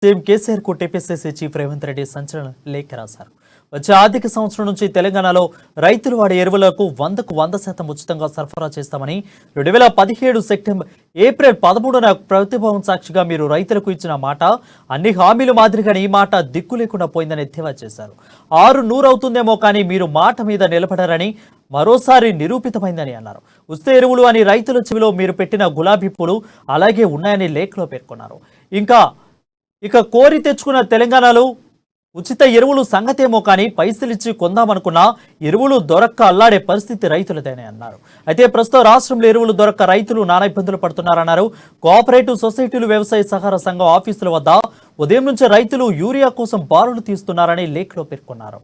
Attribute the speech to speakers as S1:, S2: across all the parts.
S1: CM KCR కు TPCC chief Revanth Reddy సంచలన లేఖ రాశారు. వచ్చే ఆర్థిక సంవత్సరం నుంచి తెలంగాణలో రైతులు వాడే ఎరువులకు 100% ఉచితంగా సరఫరా చేస్తామని 2017 ఏప్రిల్ 13న ప్రతిభవన్ సాక్షిగా మీరు రైతులకు ఇచ్చిన మాట అన్ని హామీలు మాదిరిగానే ఈ మాట దిక్కు లేకుండా పోయిందని ఎద్దేవా చేశారు. 6 అవుతుందేమో కానీ మీరు మాట మీద నిలబడారని మరోసారి నిరూపితమైందని అన్నారు. ఉచిత ఎరువులు అని రైతుల చెవిలో మీరు పెట్టిన గులాబీ పూలు అలాగే ఉన్నాయని లేఖలో పేర్కొన్నారు. ఇక కోరి తెచ్చుకున్న తెలంగాణలో ఉచిత ఎరువులు సంగతేమో కానీ పైసలిచ్చి కొందామనుకున్నా ఎరువులు దొరక్క అల్లాడే పరిస్థితి రైతులదేనే అన్నారు. అయితే ప్రస్తుతం రాష్ట్రంలో ఎరువులు దొరక్క రైతులు నానా ఇబ్బందులు పడుతున్నారన్నారు. కోఆపరేటివ్ సొసైటీలు వ్యవసాయ సహకార సంఘం ఆఫీసుల వద్ద ఉదయం నుంచి రైతులు యూరియా కోసం బారులు తీస్తున్నారని లేఖలో పేర్కొన్నారు.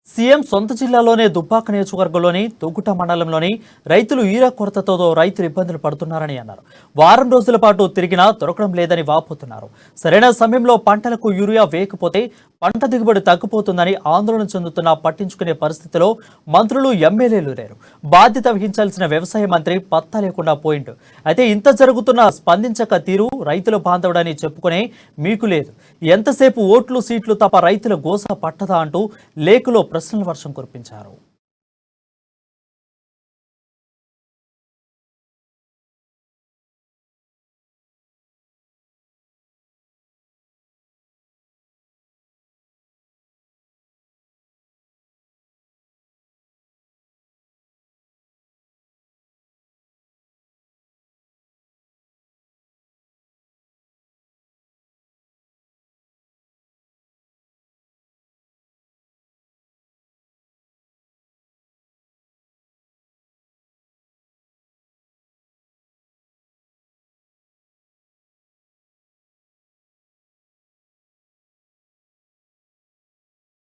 S1: సీఎం సొంత జిల్లాలోనే దుబ్బాక నియోజకవర్గంలోని తొగుట మండలంలోని రైతులు యూరియా కొరతతో రైతులు ఇబ్బందులు పడుతున్నారని అన్నారు. వారం రోజుల పాటు తిరిగినా దొరకడం లేదని వాపోతున్నారు. సరైన సమయంలో పంటలకు యూరియా వేయకపోతే పంట దిగుబడి తగ్గిపోతుందని ఆందోళన చెందుతున్నా పట్టించుకునే పరిస్థితిలో మంత్రులు ఎమ్మెల్యేలు లేరు. బాధ్యత వహించాల్సిన వ్యవసాయ మంత్రి పత్తా లేకుండా పోయిండు. అయితే ఇంత జరుగుతున్నా స్పందించక తీరు రైతుల బాంధవుడని చెప్పుకునే మీకు లేదు. ఎంతసేపు ఓట్లు సీట్లు తప్ప రైతుల గోస పట్టదా అంటూ లేఖలో ప్రశ్నల వర్షం కురిపించారు.